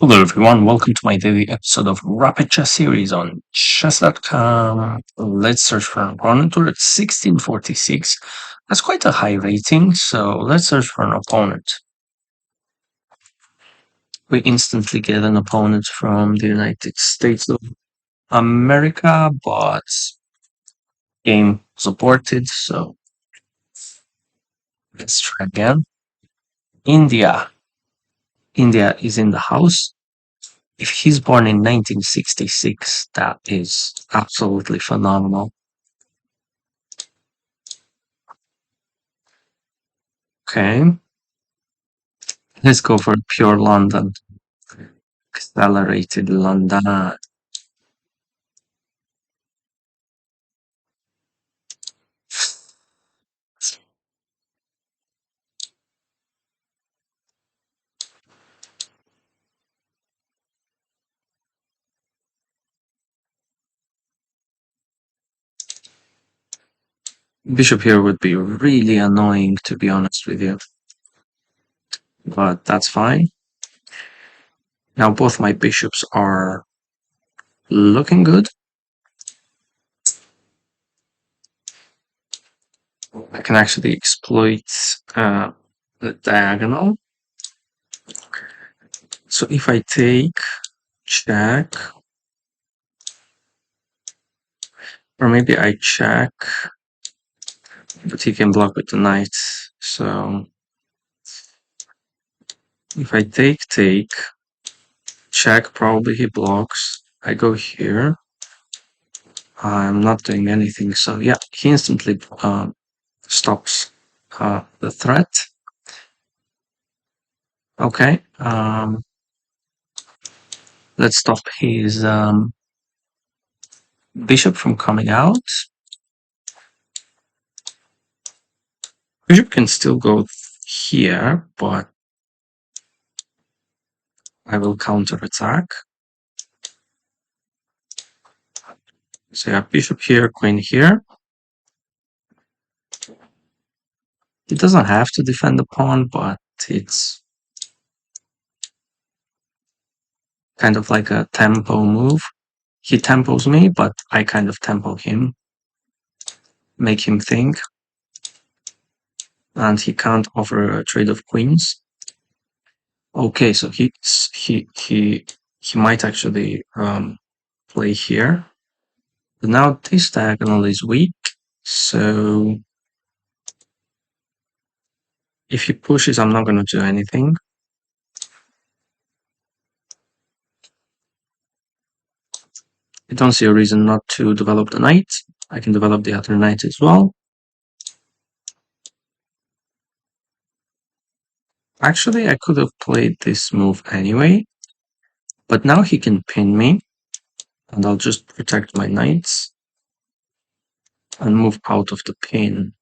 Hello everyone, welcome to my daily episode of Rapid Chess series on chess.com. Let's search for an opponent. We're at 1646. That's quite a high rating, so let's search for an opponent. We instantly get an opponent from the United States of America, but game supported, so let's try again. India. India is in the house. If he's born in 1966, that is absolutely phenomenal. Okay, let's go for pure London. Accelerated London. Bishop here would be really annoying, to be honest with you. But that's fine. Now both my bishops are looking good. I can actually exploit the diagonal. So if I take check, or maybe I check, but he can block with the knight. So if I take, check, probably he blocks. I go here. I'm not doing anything. So yeah, he instantly stops the threat. Okay. Let's stop his bishop from coming out. Bishop can still go here, but I will counterattack. So yeah, bishop here, queen here. He doesn't have to defend the pawn, but it's kind of like a tempo move. He tempos me, but I kind of tempo him, make him think. And he can't offer a trade of queens. Okay, so he might actually play here. But now this diagonal is weak, so if he pushes, I'm not going to do anything. I don't see a reason not to develop the knight. I can develop the other knight as well. Actually, I could have played this move anyway, but now he can pin me, and I'll just protect my knights and move out of the pin.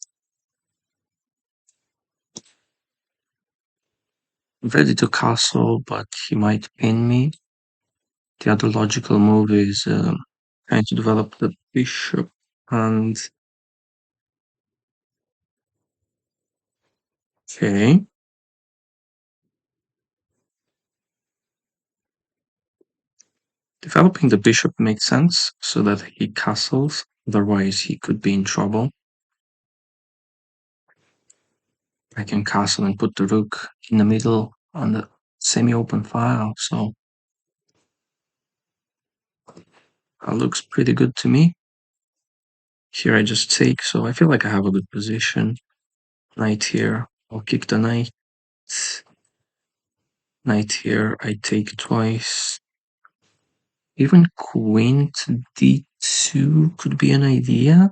I'm ready to castle, but he might pin me. The other logical move is trying to develop the bishop, and okay. Developing the bishop makes sense so that he castles, otherwise he could be in trouble. I can castle and put the rook in the middle on the semi-open file, so that looks pretty good to me. Here I just take, so I feel like I have a good position. Knight here, I'll kick the knight. Knight here, I take twice. Even queen to d2 could be an idea.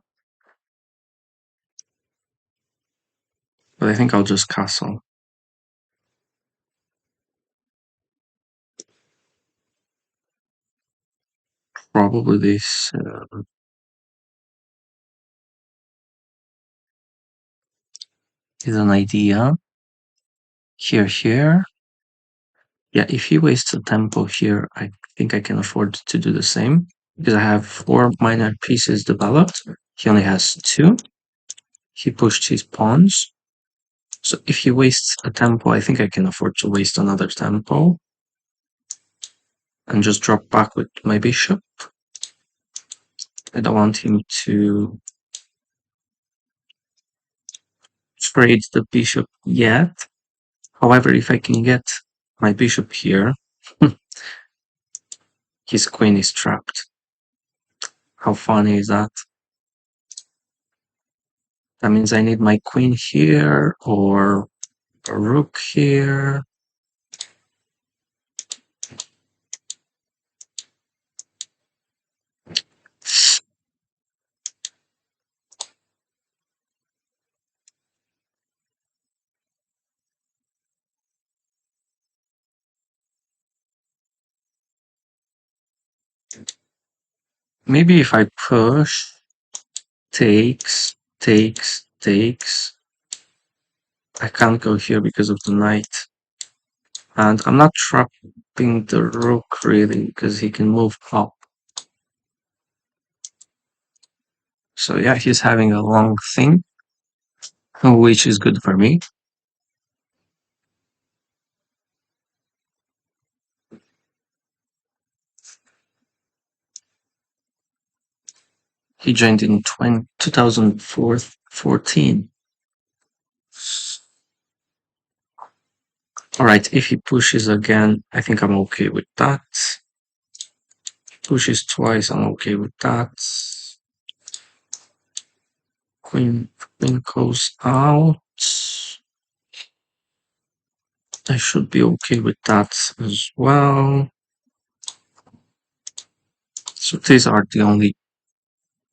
But I think I'll just castle. Probably this is an idea. Here. Yeah, if he wastes a tempo here, I think I can afford to do the same. Because I have 4 minor pieces developed. He only has 2. He pushed his pawns. So if he wastes a tempo, I think I can afford to waste another tempo. and just drop back with my bishop. I don't want him to trade the bishop yet. However, if I can get my bishop here, his queen is trapped. How funny is that? That means I need my queen here or a rook here. Maybe if I push, takes. I can't go here because of the knight. And I'm not trapping the rook really because he can move up. So yeah, he's having a long thing, which is good for me. He joined in 2014. Alright, if he pushes again, I think I'm okay with that. Pushes twice, I'm okay with that. Queen goes out. I should be okay with that as well. So these are the only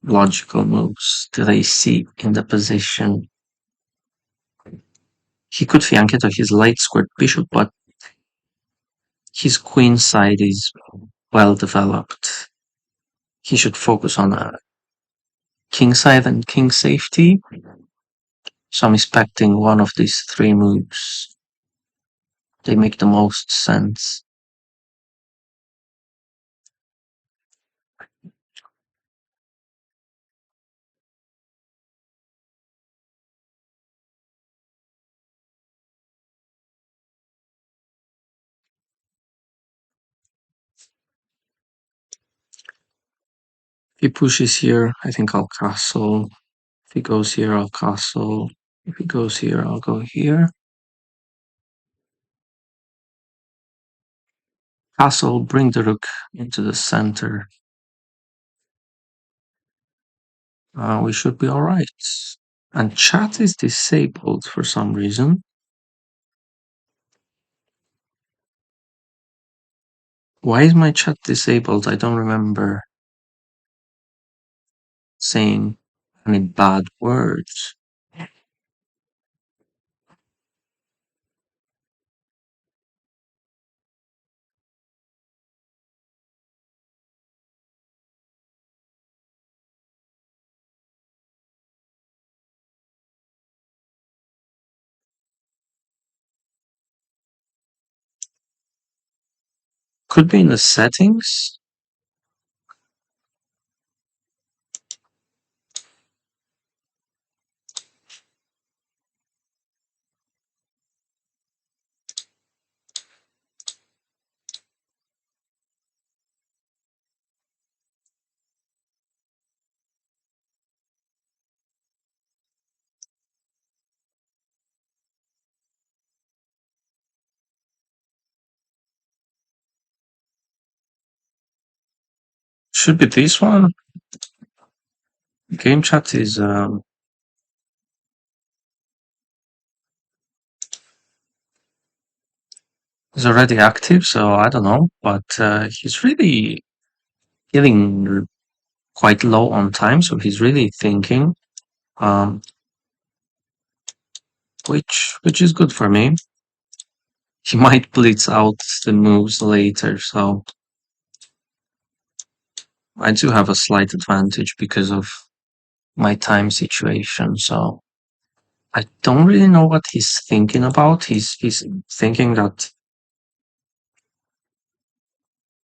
logical moves that I see in the position. He could fianchetto his light squared bishop, but his queen side is well developed. He should focus on a king side and king safety. So I'm expecting one of these three moves. They make the most sense. If he pushes here, I think I'll castle. If he goes here, I'll castle. If he goes here, I'll go here. Castle, bring the rook into the center. We should be alright. And chat is disabled for some reason. Why is my chat disabled? I don't remember saying any bad words. Could be in the settings. Should be this one. Game chat is already active, so I don't know. But he's really feeling quite low on time, so he's really thinking, um, which is good for me. He might blitz out the moves later, so I do have a slight advantage because of my time situation. So I don't really know what he's thinking about. He's thinking that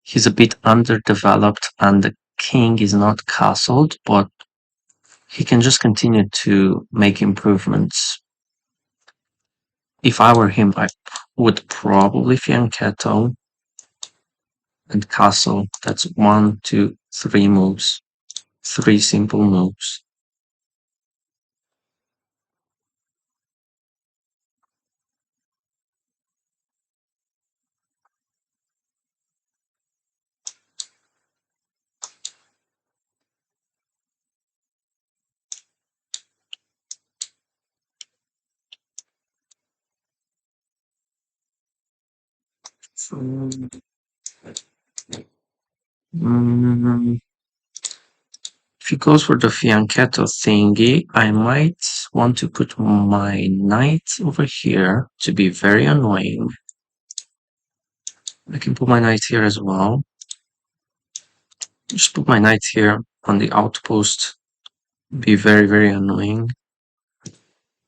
he's a bit underdeveloped and the king is not castled, but he can just continue to make improvements. If I were him, I would probably fianchetto. and castle. That's one, two, three moves. Three simple moves. Mm, if he goes for the fianchetto thingy, I might want to put my knight over here to be very annoying. I can put my knight here as well. Just put my knight here on the outpost. Be very, very annoying.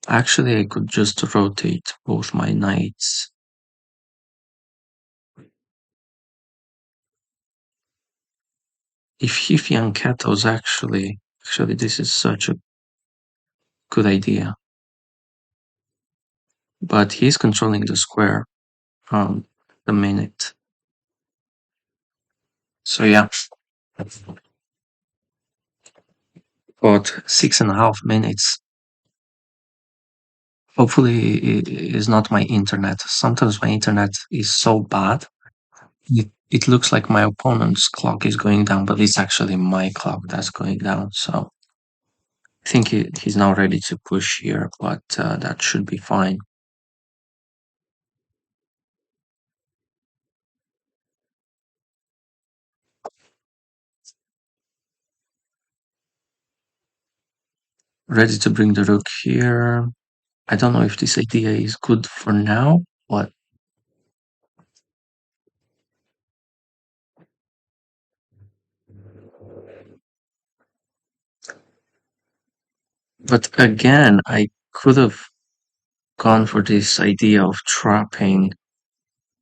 Actually, I could just rotate both my knights. If he fianchettos, actually, this is such a good idea. But he's controlling the square from the minute. So yeah, about 6.5 minutes. Hopefully, it is not my internet. Sometimes my internet is so bad. It looks like my opponent's clock is going down, but it's actually my clock that's going down. So I think he's now ready to push here, but that should be fine. Ready to bring the rook here. I don't know if this idea is good for now, but again, I could have gone for this idea of trapping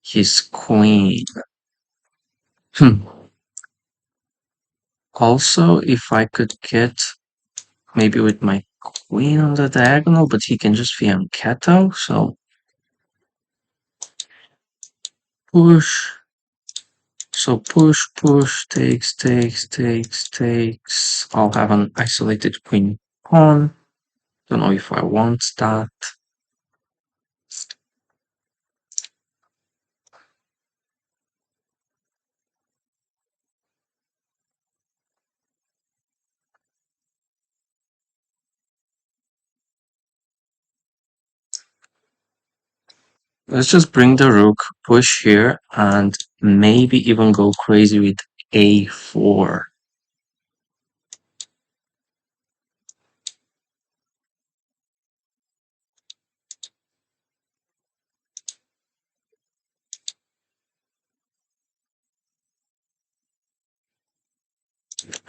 his queen. Hmm. Also, if I could get maybe with my queen on the diagonal, but he can just fianchetto, so push. So push, takes. I'll have an isolated queen pawn. Don't know if I want that. Let's just bring the rook, push here, and maybe even go crazy with a4.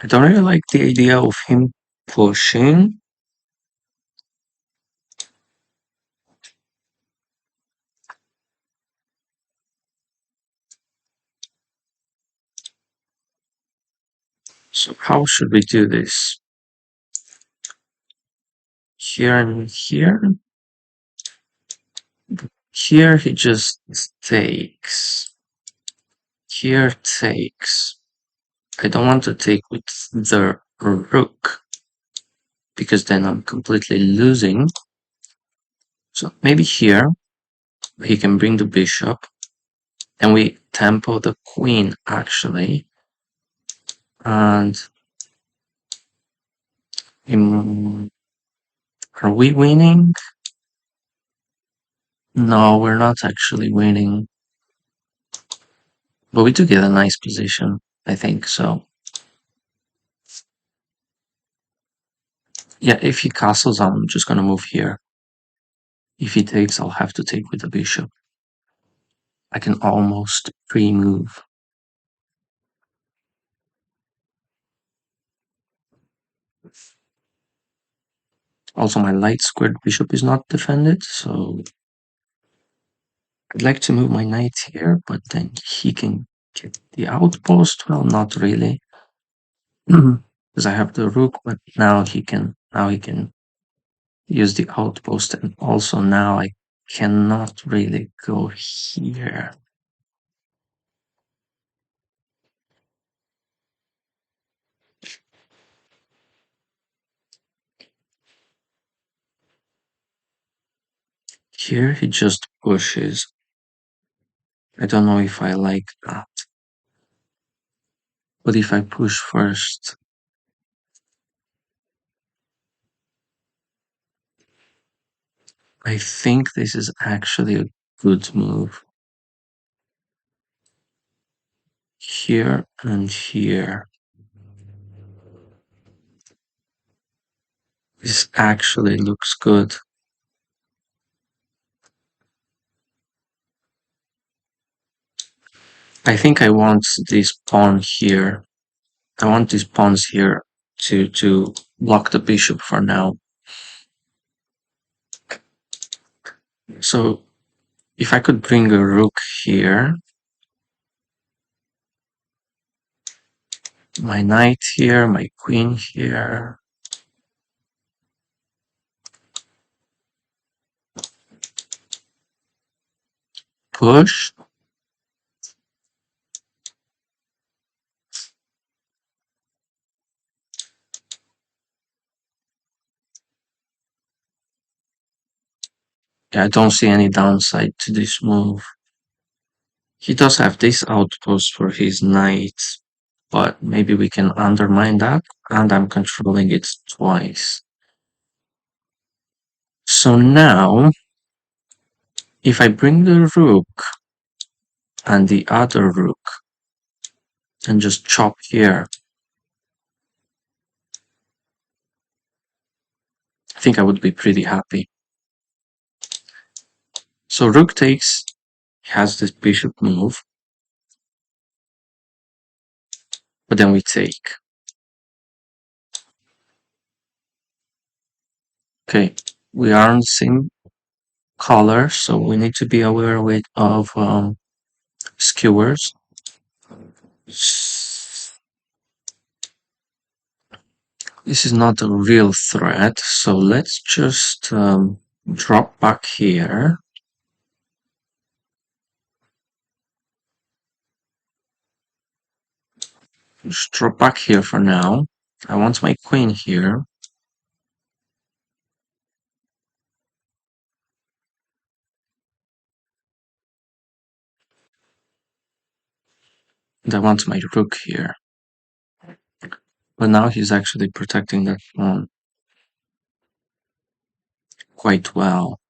I don't really like the idea of him pushing. So how should we do this? Here and here? Here he just takes. Here takes. I don't want to take with the rook because then I'm completely losing. So maybe here he can bring the bishop and we tempo the queen actually. And are we winning? No, we're not actually winning. But we do get a nice position, I think. So yeah, if he castles, I'm just gonna move here. If he takes, I'll have to take with the bishop. I can almost pre-move. Also, my light squared bishop is not defended, so I'd like to move my knight here, but then he can get the outpost. Well, not really, because I have the rook, but now he can use the outpost, and also now I cannot really go here. Here he just pushes. I don't know if I like that. But if I push first, I think this is actually a good move. Here and here. This actually looks good. I think I want this pawn here. I want these pawns here to block the bishop for now. So if I could bring a rook here, my knight here, my queen here, push. Yeah, I don't see any downside to this move. He does have this outpost for his knight, but maybe we can undermine that, and I'm controlling it twice. So now, if I bring the rook and the other rook and just chop here, I think I would be pretty happy. So rook takes, has this bishop move, but then we take. Okay, we are on the same color, so we need to be aware of skewers. This is not a real threat, so let's just drop back here. Just drop back here for now. I want my queen here. And I want my rook here. But now he's actually protecting that pawn quite well.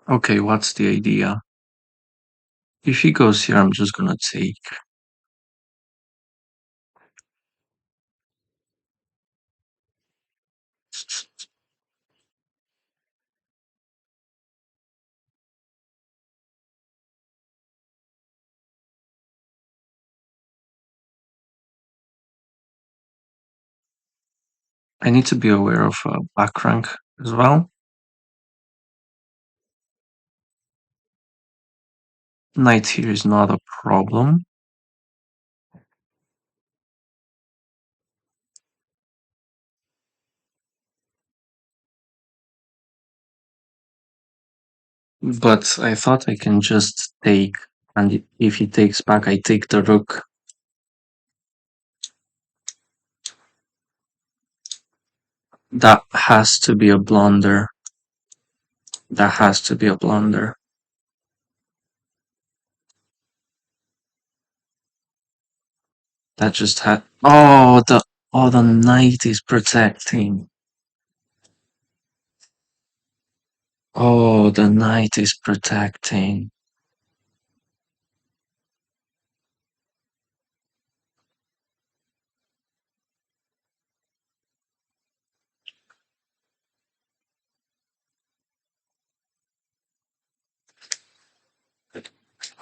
Okay, what's the idea? If he goes here, I'm just gonna take. I need to be aware of back rank as well. Knight here is not a problem. But I thought I can just take, and if he takes back, I take the rook. That has to be a blunder. That has to be a blunder. That just had. Oh, the knight is protecting. Oh, the knight is protecting.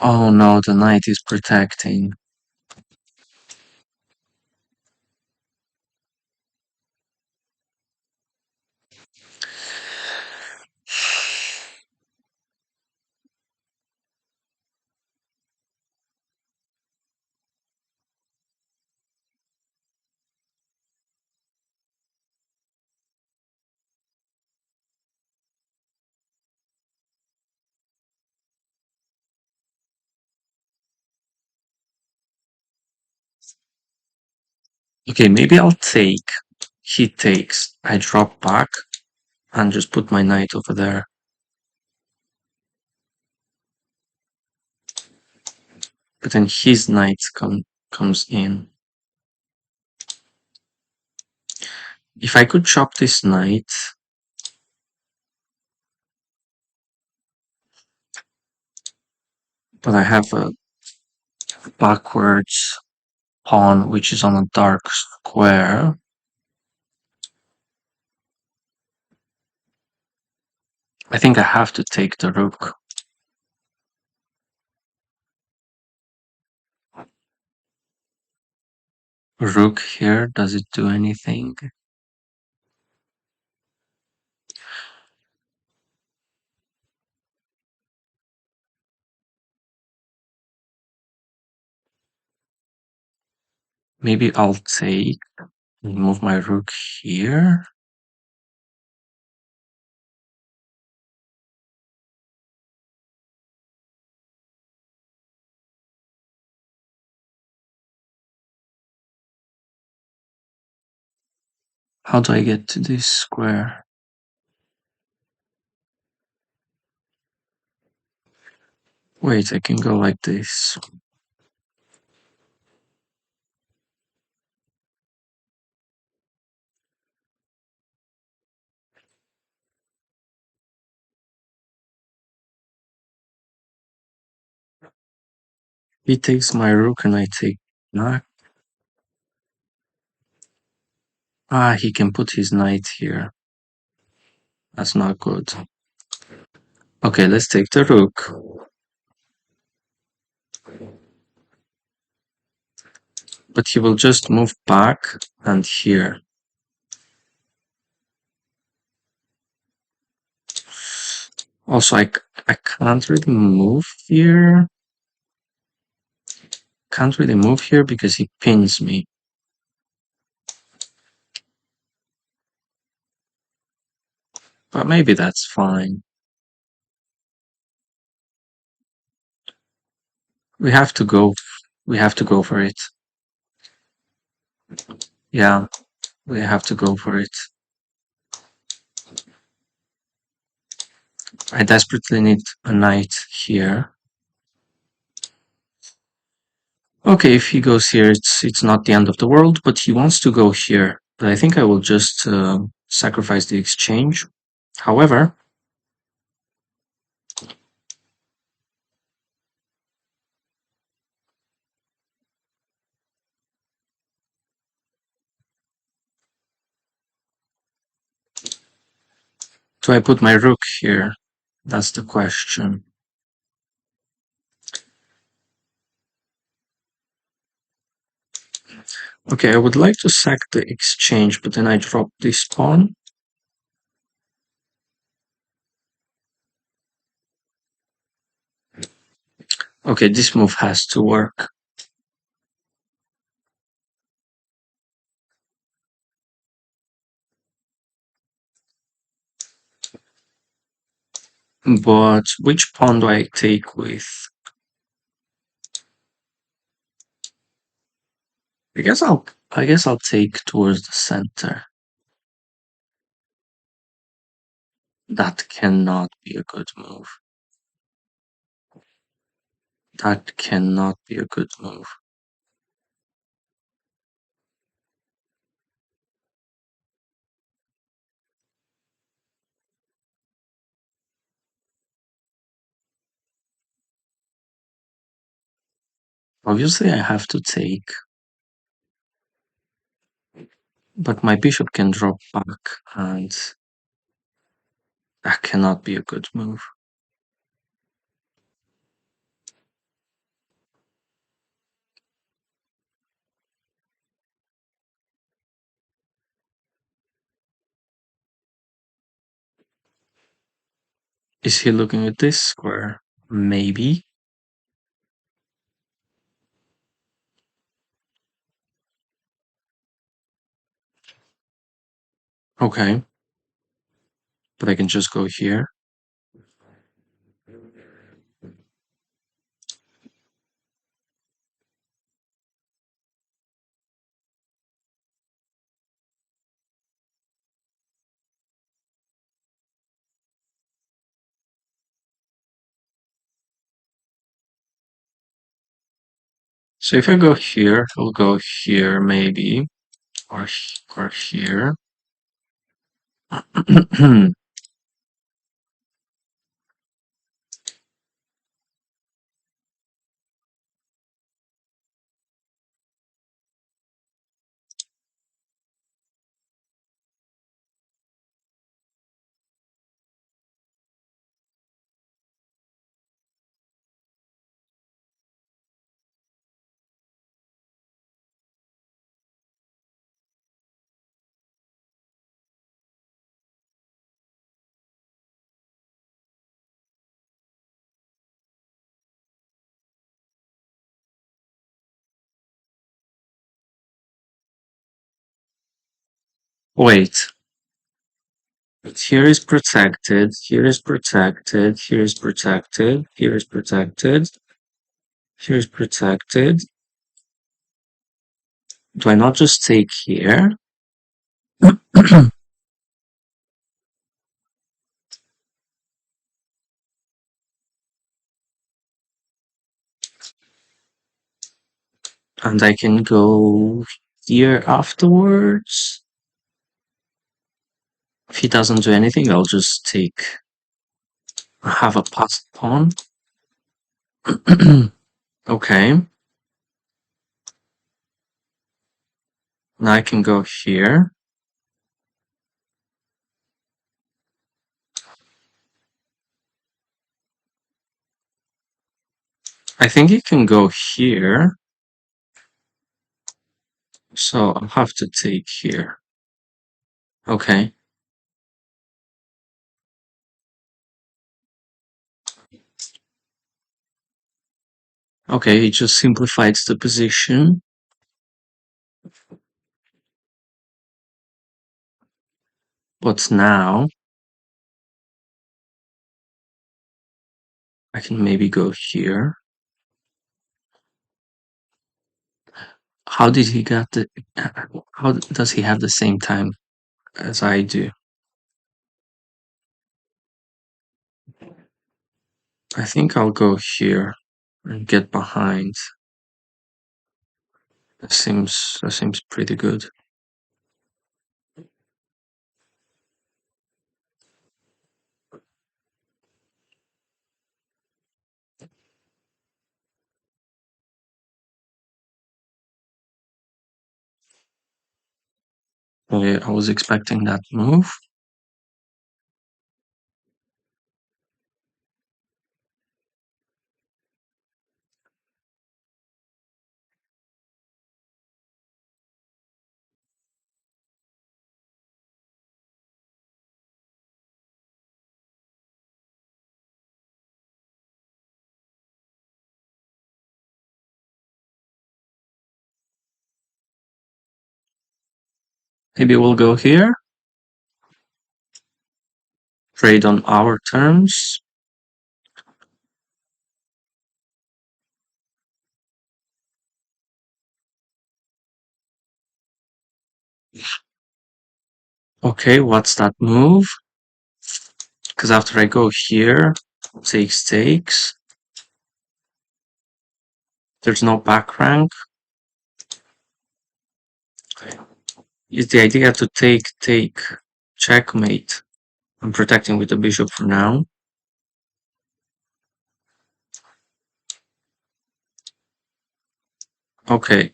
Oh no, the knight is protecting. Okay, maybe I'll take. He takes. I drop back and just put my knight over there. But then his knight comes in. If I could chop this knight, but I have a backwards pawn which is on a dark square. I think I have to take the rook. Rook here, does it do anything? Maybe I'll take and move my rook here. How do I get to this square? Wait, I can go like this. He takes my rook and I take knight. Ah, he can put his knight here. That's not good. Okay, let's take the rook. But he will just move back and here. Also, I can't really move here. Can't really move here because he pins me. But maybe that's fine. We have to go. We have to go for it. Yeah, we have to go for it. I desperately need a knight here. Okay, if he goes here, it's not the end of the world, but he wants to go here. But I think I will just sacrifice the exchange. However, do I put my rook here? That's the question. Okay, I would like to sack the exchange, but then I drop this pawn. Okay, this move has to work. But which pawn do I take with? I guess I'll take towards the center. That cannot be a good move. That cannot be a good move. Obviously, I have to take, but my bishop can drop back, and that cannot be a good move. Is he looking at this square? Maybe. Okay, but I can just go here. So if I go here, he'll go here maybe, or here. Wait, here is protected, here is protected, here is protected, here is protected, here is protected. Do I not just take here? And I can go here afterwards? If he doesn't do anything, I'll just take, have a passed pawn. Okay. Now I can go here. I think he can go here. So I'll have to take here. Okay. Okay, it just simplifies the position. But now I can maybe go here. How did he get the, how does he have the same time as I do? I think I'll go here and get behind. That seems pretty good. I was expecting that move. Maybe we'll go here. Trade on our terms. Okay, what's that move? Because after I go here, takes. There's no back rank. Is the idea to take, checkmate? I'm protecting with the bishop for now. Okay.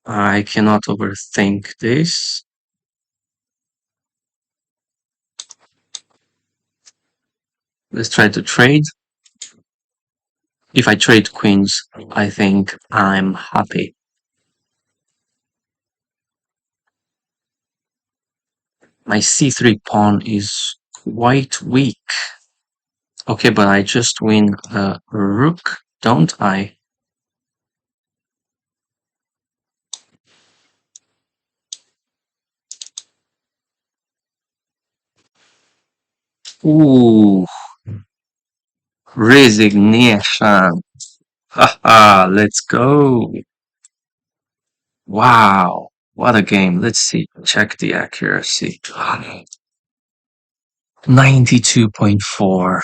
I cannot overthink this. Let's try to trade. If I trade queens, I think I'm happy. My c3 pawn is quite weak. Okay, but I just win a rook, don't I? Ooh, resignation. Haha, let's go. Wow, what a game. Let's see. Check the accuracy. 92.4.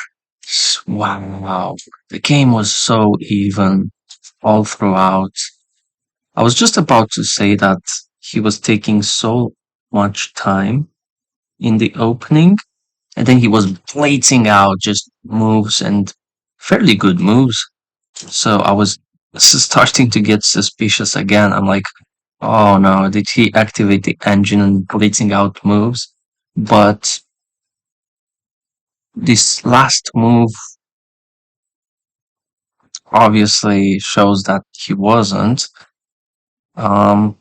Wow. The game was so even all throughout. I was just about to say that he was taking so much time in the opening, and then he was plating out just moves and fairly good moves. So I was starting to get suspicious again. I'm like, oh no, did he activate the engine and blitzing out moves? But this last move obviously shows that he wasn't. Um,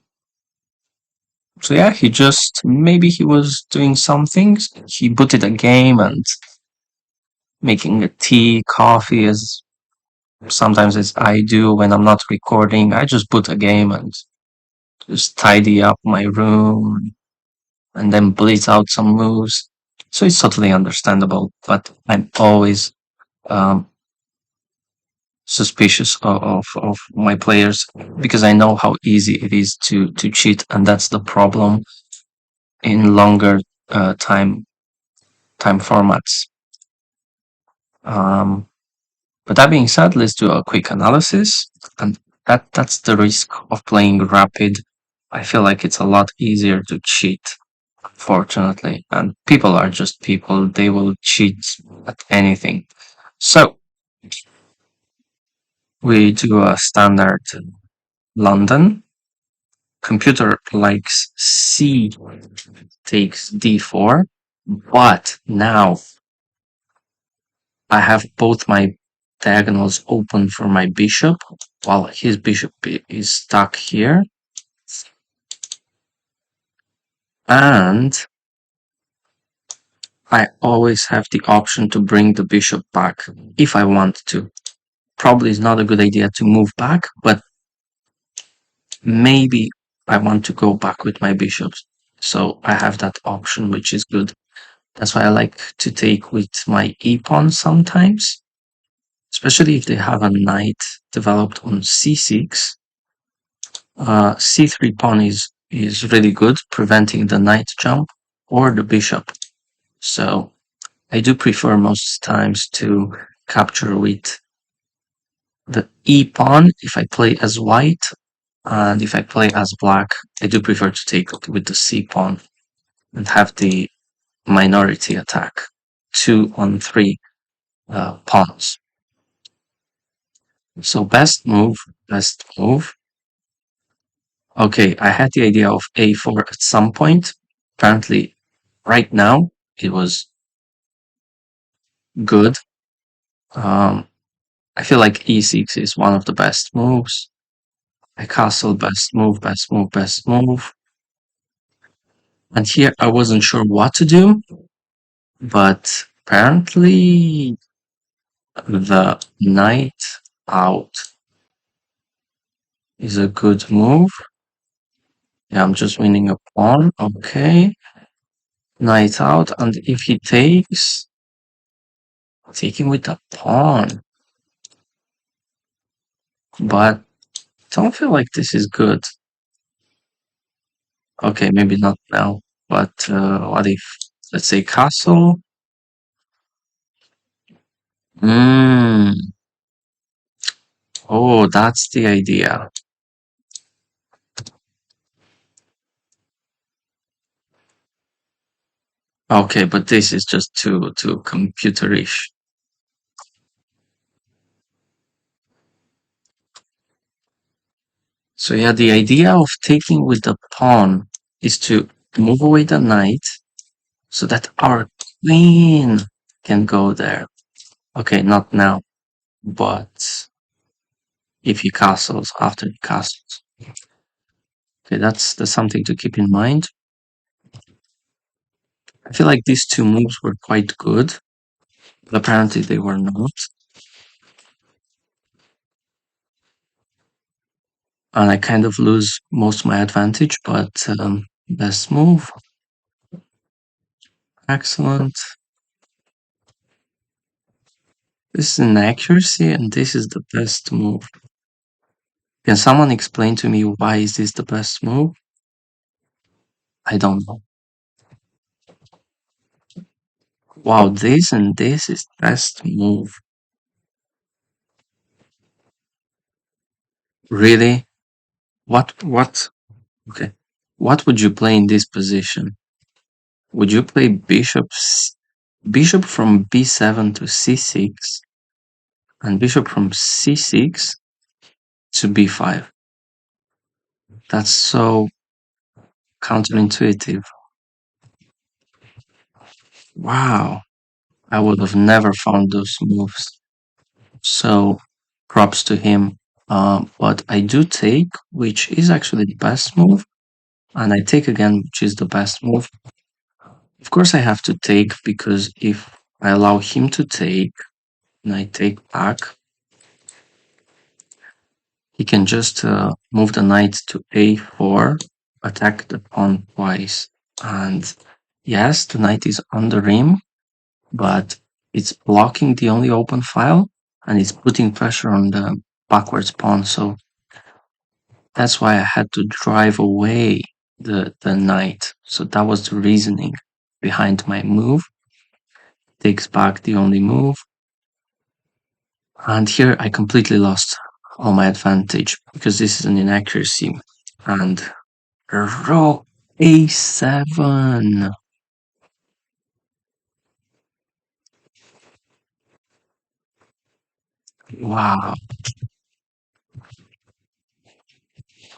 so yeah, he just maybe he was doing something. He booted a game and making a tea, coffee as sometimes as I do when I'm not recording. I just boot a game and just tidy up my room and then blitz out some moves. So it's totally understandable, but I'm always um, suspicious of my players because I know how easy it is to cheat, and that's the problem in longer time formats. Um, but that being said, let's do a quick analysis, and that's the risk of playing rapid. I feel like it's a lot easier to cheat, fortunately, and people are just people; they will cheat at anything. So we do a standard London. Computer likes C takes d4, but now I have both my diagonals open for my bishop, while his bishop is stuck here, and I always have the option to bring the bishop back if I want to. Probably is not a good idea to move back, but maybe I want to go back with my bishops. So I have that option, which is good. That's why I like to take with my e pawn sometimes, especially if they have a knight developed on c6. C3 pawn is really good, preventing the knight jump or the bishop. So I do prefer most times to capture with the e pawn if I play as white, and if I play as black, I do prefer to take with the c pawn and have the minority attack, 2 on 3 pawns. So best move. Okay, I had the idea of a4 at some point. Apparently, right now it was good. Um, I feel like e6 is one of the best moves. I castle, best move, best move, best move. And here I wasn't sure what to do, but apparently the knight out is a good move. Yeah, I'm just winning a pawn. Okay. Knight out, and if he takes, taking with a pawn. But don't feel like this is good. Okay, maybe not now. But what if, let's say, castle? Hmm. Oh, that's the idea. Okay, but this is just too computerish. So yeah, the idea of taking with the pawn is to move away the knight so that our queen can go there. Okay, not now, but if he castles, after he castles. Okay, that's something to keep in mind. I feel like these two moves were quite good, but apparently they were not. And I kind of lose most of my advantage, but best move. Excellent. This is an accuracy, and this is the best move. Can someone explain to me why is this the best move? I don't know. Wow, this and this is best move. Really? What? Okay. What would you play in this position? Would you play bishop from b7 to c6 and bishop from c6 to b5? That's so counterintuitive. Wow. I would have never found those moves. So props to him. But I do take, which is actually the best move, and I take again, which is the best move. Of course, I have to take because if I allow him to take and I take back, he can just move the knight to a4, attack the pawn twice. And yes, the knight is on the rim, but it's blocking the only open file and it's putting pressure on the backwards pawn. So that's why I had to drive away the knight. So that was the reasoning behind my move. Takes back the only move. And here I completely lost all my advantage because this is an inaccuracy. And rook a7. Wow.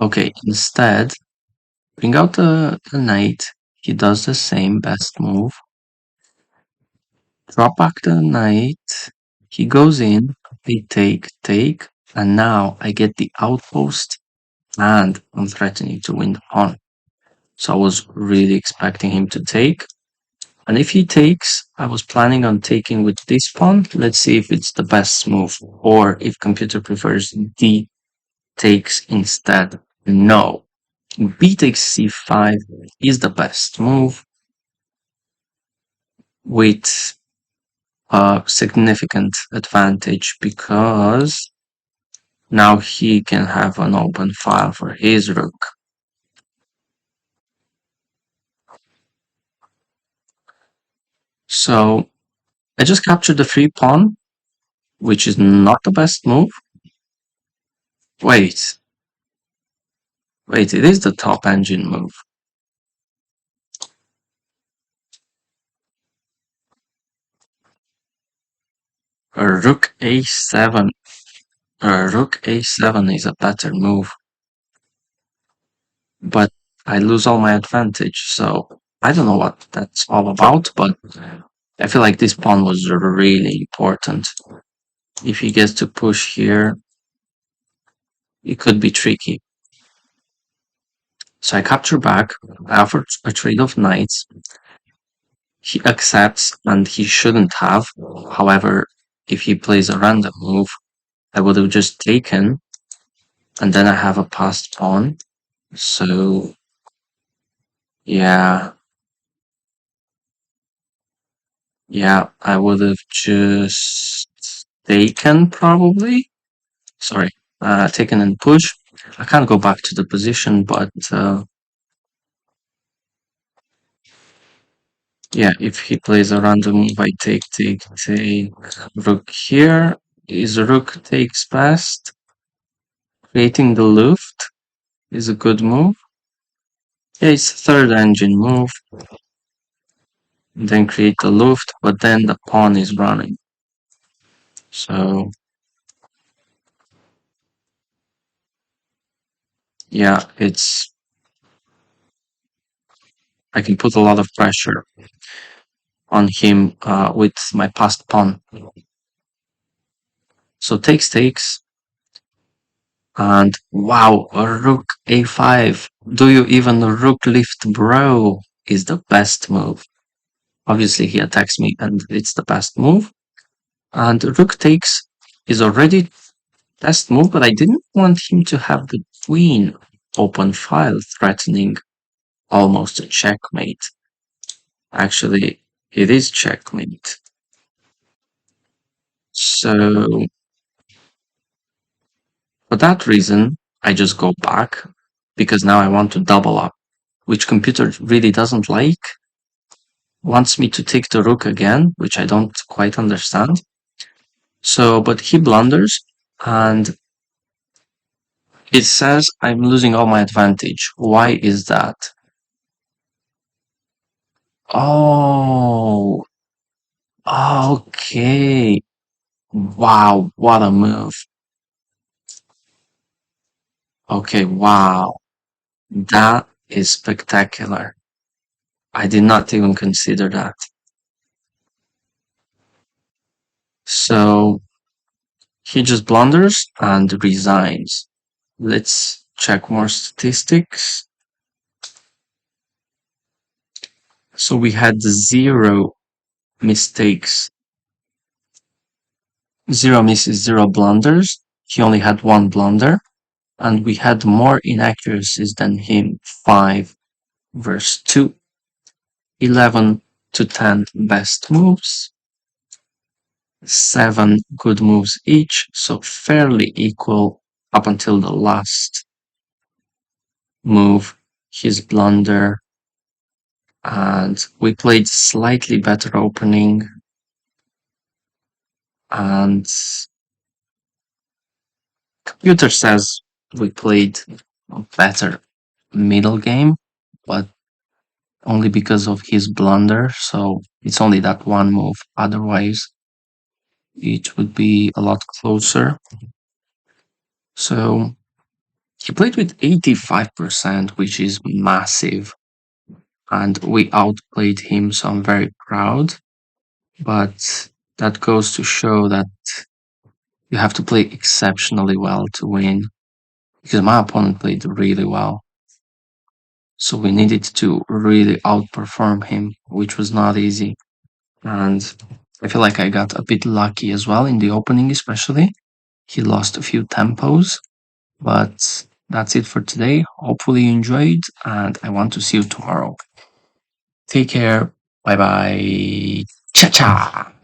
Okay, instead, bring out the knight. He does the same best move. Drop back the knight. He goes in. I take. And now I get the outpost and I'm threatening to win the pawn. So I was really expecting him to take. And if he takes, I was planning on taking with this pawn. Let's see if it's the best move or if computer prefers D takes instead. No. B takes c5 is the best move with a significant advantage because now he can have an open file for his rook. So I just captured the free pawn, which is not the best move. Wait, it is the top engine move. Rook a7. Rook a7 is a better move. But I lose all my advantage, so I don't know what that's all about, but I feel like this pawn was really important. If he gets to push here, it could be tricky. So I capture back, I offer a trade of knights. He accepts, and he shouldn't have. However, if he plays a random move, I would have just taken, and then I have a passed pawn. So, yeah, I would have just taken probably. Sorry, taken and push. I can't go back to the position, but yeah, if he plays a random move, I take, rook here. Is rook takes best. Creating the luft is a good move. Yeah, it's third engine move. Then create the luft, but then the pawn is running. So yeah, I can put a lot of pressure on him with my passed pawn. So takes. And wow, a rook a5. Do you even rook lift, bro? Is the best move. Obviously, he attacks me, and it's the best move. And rook takes is already best move, but I didn't want him to have the queen open file, threatening almost a checkmate. Actually, it is checkmate. So for that reason, I just go back because now I want to double up, which computer really doesn't like. wants me to take the rook again, which I don't quite understand. So, but he blunders, and it says I'm losing all my advantage. Why is that? Oh, okay. Wow, what a move. Okay, wow. That is spectacular. I did not even consider that. So he just blunders and resigns. Let's check more statistics. So we had zero mistakes, zero misses, zero blunders. He only had one blunder, and we had more inaccuracies than him. 5 versus 2, 11 to 10 best moves, 7 good moves each, so fairly equal up until the last move, his blunder, and we played slightly better opening, and computer says we played a better middle game, but only because of his blunder, so it's only that one move. Otherwise, it would be a lot closer. So he played with 85%, which is massive, and we outplayed him, so I'm very proud. But that goes to show that you have to play exceptionally well to win, because my opponent played really well. So we needed to really outperform him, which was not easy. And I feel like I got a bit lucky as well in the opening, especially. He lost a few tempos, but that's it for today. Hopefully you enjoyed, and I want to see you tomorrow. Take care. Bye bye. Cha cha.